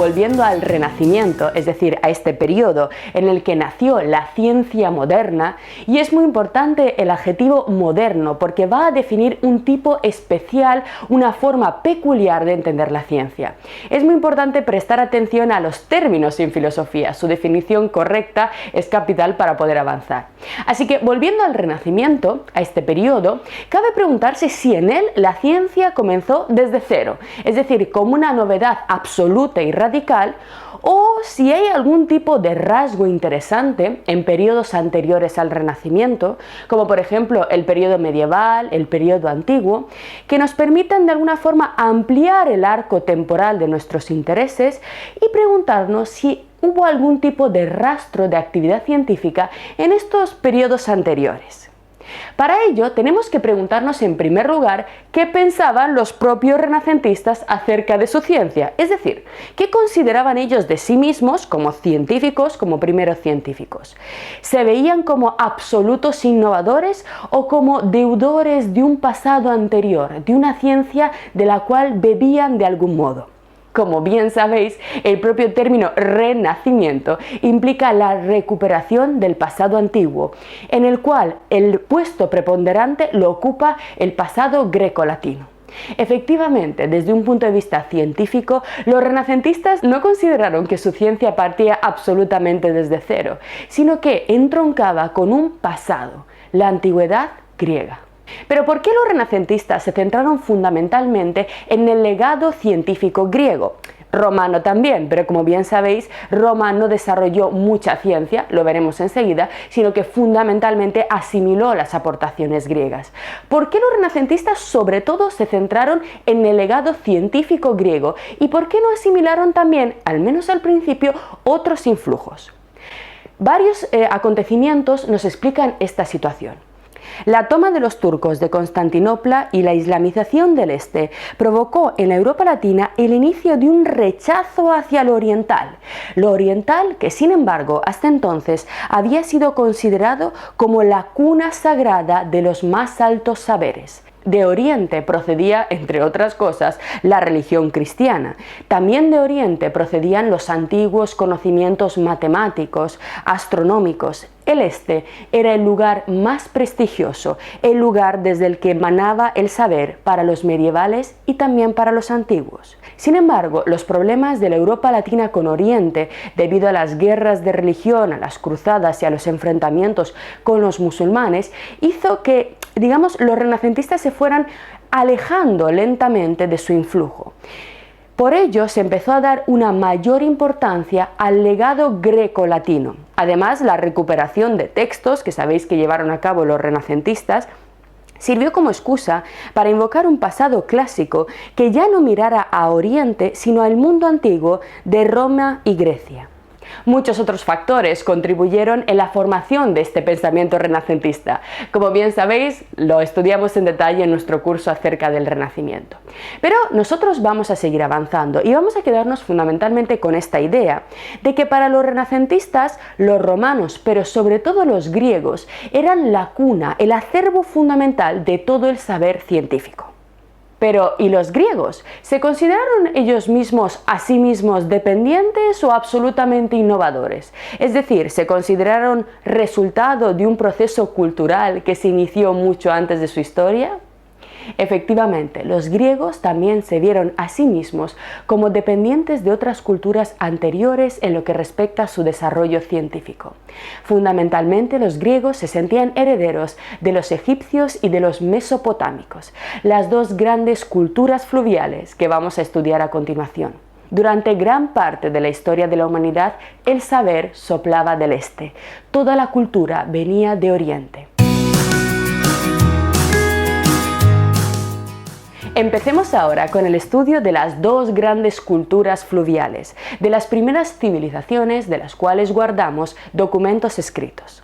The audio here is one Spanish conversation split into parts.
volviendo al Renacimiento, es decir, a este periodo en el que nació la ciencia moderna, y es muy importante el adjetivo moderno porque va a definir un tipo especial, una forma peculiar de entender la ciencia. Es muy importante prestar atención a los términos en filosofía, su definición correcta es capital para poder avanzar. Así que volviendo al Renacimiento, a este periodo, cabe preguntarse si en él la ciencia comenzó desde cero, es decir, como una novedad absoluta y radical, o si hay algún tipo de rasgo interesante en periodos anteriores al Renacimiento, como por ejemplo el periodo medieval, el periodo antiguo, que nos permitan de alguna forma ampliar el arco temporal de nuestros intereses y preguntarnos si hubo algún tipo de rastro de actividad científica en estos periodos anteriores. Para ello tenemos que preguntarnos en primer lugar qué pensaban los propios renacentistas acerca de su ciencia, es decir, qué consideraban ellos de sí mismos como científicos, como primeros científicos. ¿Se veían como absolutos innovadores o como deudores de un pasado anterior, de una ciencia de la cual bebían de algún modo? Como bien sabéis, el propio término renacimiento implica la recuperación del pasado antiguo, en el cual el puesto preponderante lo ocupa el pasado grecolatino. Efectivamente, desde un punto de vista científico, los renacentistas no consideraron que su ciencia partía absolutamente desde cero, sino que entroncaba con un pasado, la antigüedad griega. Pero ¿por qué los renacentistas se centraron fundamentalmente en el legado científico griego? Romano también, pero como bien sabéis, Roma no desarrolló mucha ciencia, lo veremos enseguida, sino que fundamentalmente asimiló las aportaciones griegas. ¿Por qué los renacentistas sobre todo se centraron en el legado científico griego y por qué no asimilaron también, al menos al principio, otros influjos? Varios acontecimientos nos explican esta situación. La toma de los turcos de Constantinopla y la islamización del este provocó en la Europa latina el inicio de un rechazo hacia lo oriental que sin embargo hasta entonces había sido considerado como la cuna sagrada de los más altos saberes. De Oriente procedía, entre otras cosas, la religión cristiana. También de Oriente procedían los antiguos conocimientos matemáticos, astronómicos. El este era el lugar más prestigioso, el lugar desde el que emanaba el saber para los medievales y también para los antiguos. Sin embargo, los problemas de la Europa latina con Oriente, debido a las guerras de religión, a las cruzadas y a los enfrentamientos con los musulmanes, hizo que, digamos, los renacentistas se fueran alejando lentamente de su influjo. Por ello se empezó a dar una mayor importancia al legado greco-latino. Además, la recuperación de textos que sabéis que llevaron a cabo los renacentistas sirvió como excusa para invocar un pasado clásico que ya no mirara a Oriente sino al mundo antiguo de Roma y Grecia. Muchos otros factores contribuyeron en la formación de este pensamiento renacentista. Como bien sabéis, lo estudiamos en detalle en nuestro curso acerca del Renacimiento. Pero nosotros vamos a seguir avanzando y vamos a quedarnos fundamentalmente con esta idea de que para los renacentistas, los romanos, pero sobre todo los griegos, eran la cuna, el acervo fundamental de todo el saber científico. Pero, ¿y los griegos? ¿Se consideraron ellos mismos a sí mismos dependientes o absolutamente innovadores? Es decir, ¿se consideraron resultado de un proceso cultural que se inició mucho antes de su historia? Efectivamente, los griegos también se vieron a sí mismos como dependientes de otras culturas anteriores en lo que respecta a su desarrollo científico. Fundamentalmente, los griegos se sentían herederos de los egipcios y de los mesopotámicos, las dos grandes culturas fluviales que vamos a estudiar a continuación. Durante gran parte de la historia de la humanidad, el saber soplaba del este. Toda la cultura venía de Oriente. Empecemos ahora con el estudio de las dos grandes culturas fluviales, de las primeras civilizaciones de las cuales guardamos documentos escritos.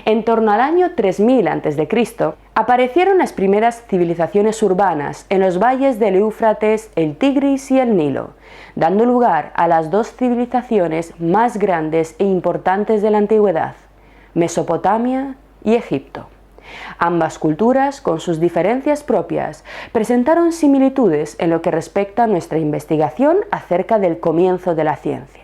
En torno al año 3000 a.C., aparecieron las primeras civilizaciones urbanas en los valles del Éufrates, el Tigris y el Nilo, dando lugar a las dos civilizaciones más grandes e importantes de la antigüedad, Mesopotamia y Egipto. Ambas culturas, con sus diferencias propias, presentaron similitudes en lo que respecta a nuestra investigación acerca del comienzo de la ciencia.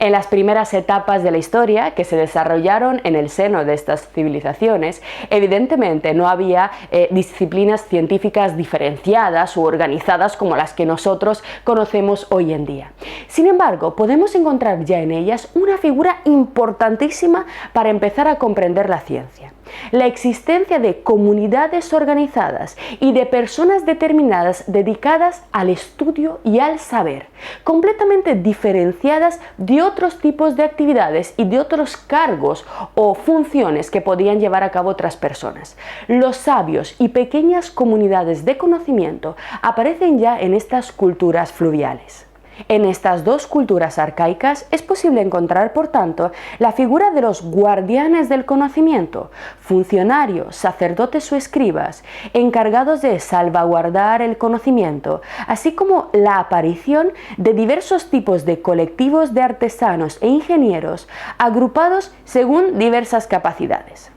En las primeras etapas de la historia que se desarrollaron en el seno de estas civilizaciones, evidentemente no había disciplinas científicas diferenciadas u organizadas como las que nosotros conocemos hoy en día. Sin embargo, podemos encontrar ya en ellas una figura importantísima para empezar a comprender la ciencia: la existencia de comunidades organizadas y de personas determinadas dedicadas al estudio y al saber, completamente diferenciadas de otros tipos de actividades y de otros cargos o funciones que podían llevar a cabo otras personas. Los sabios y pequeñas comunidades de conocimiento aparecen ya en estas culturas fluviales. En estas dos culturas arcaicas es posible encontrar, por tanto, la figura de los guardianes del conocimiento, funcionarios, sacerdotes o escribas, encargados de salvaguardar el conocimiento, así como la aparición de diversos tipos de colectivos de artesanos e ingenieros agrupados según diversas capacidades.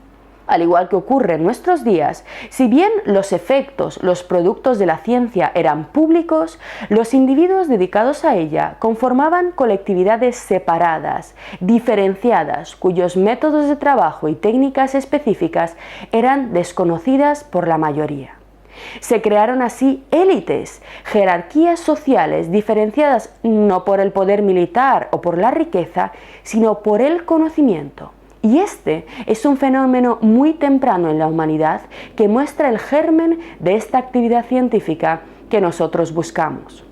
Al igual que ocurre en nuestros días, si bien los efectos, los productos de la ciencia eran públicos, los individuos dedicados a ella conformaban colectividades separadas, diferenciadas, cuyos métodos de trabajo y técnicas específicas eran desconocidas por la mayoría. Se crearon así élites, jerarquías sociales diferenciadas no por el poder militar o por la riqueza, sino por el conocimiento. Y este es un fenómeno muy temprano en la humanidad que muestra el germen de esta actividad científica que nosotros buscamos.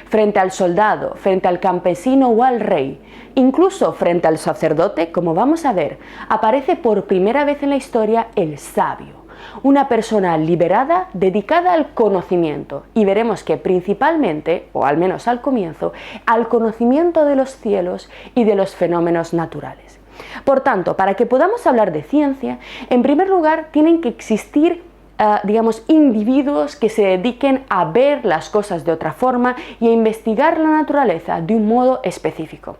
Frente al soldado, frente al campesino o al rey, incluso frente al sacerdote, como vamos a ver, aparece por primera vez en la historia el sabio, una persona liberada dedicada al conocimiento, y veremos que principalmente, o al menos al comienzo, al conocimiento de los cielos y de los fenómenos naturales. Por tanto, para que podamos hablar de ciencia, en primer lugar tienen que existir individuos que se dediquen a ver las cosas de otra forma y a investigar la naturaleza de un modo específico.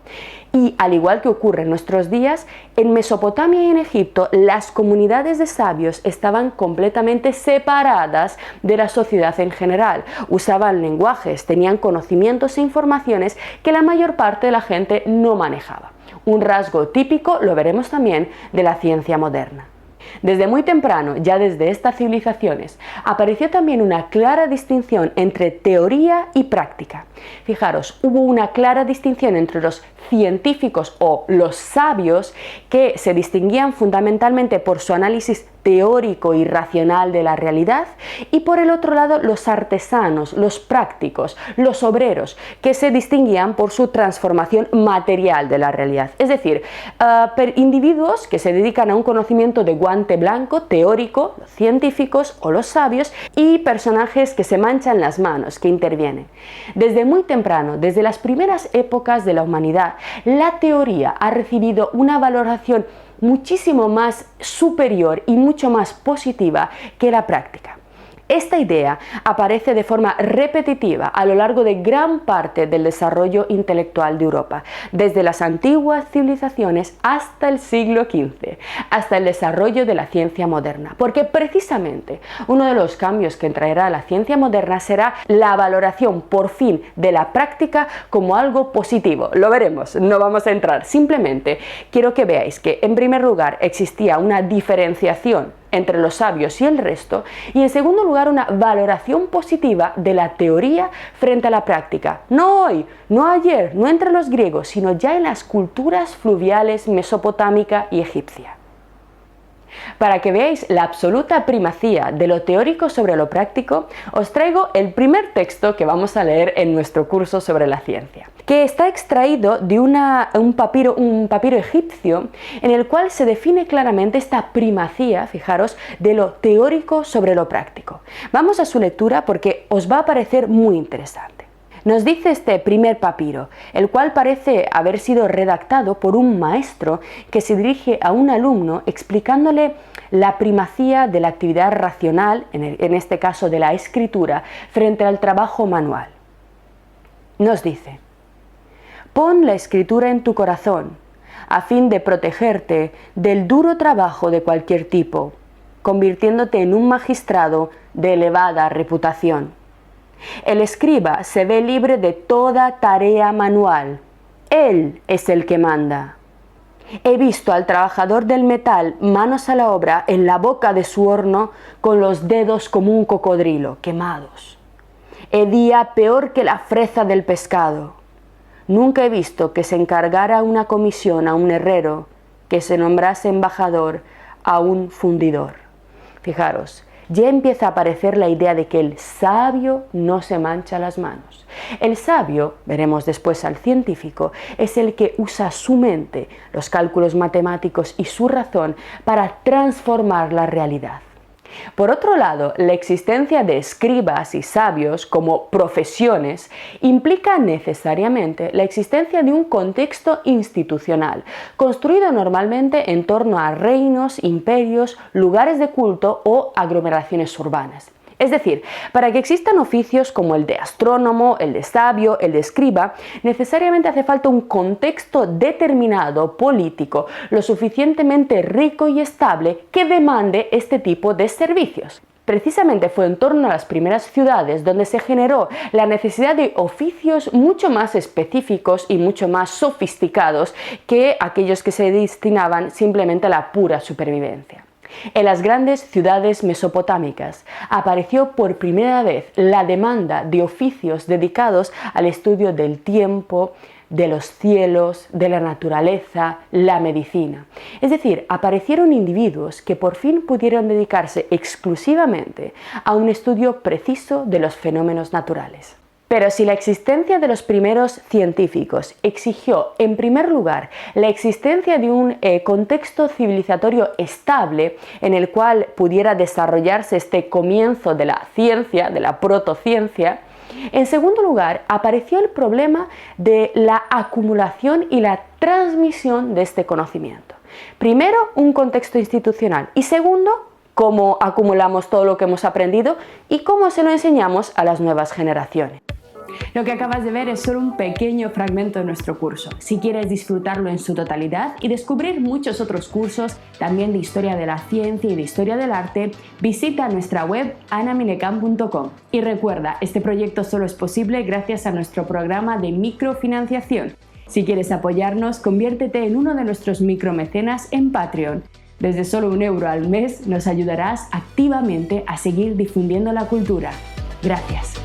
Y al igual que ocurre en nuestros días, en Mesopotamia y en Egipto las comunidades de sabios estaban completamente separadas de la sociedad en general. Usaban lenguajes, tenían conocimientos e informaciones que la mayor parte de la gente no manejaba. Un rasgo típico, lo veremos también, de la ciencia moderna. Desde muy temprano, ya desde estas civilizaciones, apareció también una clara distinción entre teoría y práctica. Fijaros, hubo una clara distinción entre los científicos o los sabios, que se distinguían fundamentalmente por su análisis teórico y racional de la realidad, y por el otro lado los artesanos, los prácticos, los obreros, que se distinguían por su transformación material de la realidad. Es decir, individuos que se dedican a un conocimiento de guante blanco, teórico, los científicos o los sabios, y personajes que se manchan las manos, que intervienen. Desde muy temprano, desde las primeras épocas de la humanidad, la teoría ha recibido una valoración muchísimo más superior y mucho más positiva que la práctica. Esta idea aparece de forma repetitiva a lo largo de gran parte del desarrollo intelectual de Europa, desde las antiguas civilizaciones hasta el siglo XV, hasta el desarrollo de la ciencia moderna, porque precisamente uno de los cambios que traerá la ciencia moderna será la valoración por fin de la práctica como algo positivo. Lo veremos, no vamos a entrar, simplemente quiero que veáis que en primer lugar existía una diferenciación entre los sabios y el resto, y en segundo lugar una valoración positiva de la teoría frente a la práctica, no hoy, no ayer, no entre los griegos, sino ya en las culturas fluviales mesopotámica y egipcia. Para que veáis la absoluta primacía de lo teórico sobre lo práctico, os traigo el primer texto que vamos a leer en nuestro curso sobre la ciencia, que está extraído de un papiro egipcio en el cual se define claramente esta primacía, fijaros, de lo teórico sobre lo práctico. Vamos a su lectura porque os va a parecer muy interesante. Nos dice este primer papiro, el cual parece haber sido redactado por un maestro que se dirige a un alumno explicándole la primacía de la actividad racional, en este caso de la escritura, frente al trabajo manual. Nos dice: pon la escritura en tu corazón, a fin de protegerte del duro trabajo de cualquier tipo. convirtiéndote en un magistrado de elevada reputación. El escriba se ve libre de toda tarea manual. Él es el que manda. He visto al trabajador del metal manos a la obra en la boca de su horno con los dedos como un cocodrilo, quemados. Hedía peor que la freza del pescado. Nunca he visto que se encargara una comisión a un herrero, que se nombrase embajador a un fundidor. Fijaros, ya empieza a aparecer la idea de que el sabio no se mancha las manos. El sabio, veremos después al científico, es el que usa su mente, los cálculos matemáticos y su razón para transformar la realidad. Por otro lado, la existencia de escribas y sabios como profesiones implica necesariamente la existencia de un contexto institucional, construido normalmente en torno a reinos, imperios, lugares de culto o aglomeraciones urbanas. Es decir, para que existan oficios como el de astrónomo, el de sabio, el de escriba, necesariamente hace falta un contexto determinado, político, lo suficientemente rico y estable que demande este tipo de servicios. Precisamente fue en torno a las primeras ciudades donde se generó la necesidad de oficios mucho más específicos y mucho más sofisticados que aquellos que se destinaban simplemente a la pura supervivencia. En las grandes ciudades mesopotámicas apareció por primera vez la demanda de oficios dedicados al estudio del tiempo, de los cielos, de la naturaleza, la medicina. Es decir, aparecieron individuos que por fin pudieron dedicarse exclusivamente a un estudio preciso de los fenómenos naturales. Pero si la existencia de los primeros científicos exigió, en primer lugar, la existencia de un contexto civilizatorio estable en el cual pudiera desarrollarse este comienzo de la ciencia, de la protociencia, en segundo lugar, apareció el problema de la acumulación y la transmisión de este conocimiento. Primero, un contexto institucional y segundo, cómo acumulamos todo lo que hemos aprendido y cómo se lo enseñamos a las nuevas generaciones. Lo que acabas de ver es solo un pequeño fragmento de nuestro curso. Si quieres disfrutarlo en su totalidad y descubrir muchos otros cursos, también de historia de la ciencia y de historia del arte, visita nuestra web anamilecam.com. Y recuerda, este proyecto solo es posible gracias a nuestro programa de microfinanciación. Si quieres apoyarnos, conviértete en uno de nuestros micromecenas en Patreon. Desde solo €1 al mes nos ayudarás activamente a seguir difundiendo la cultura. Gracias.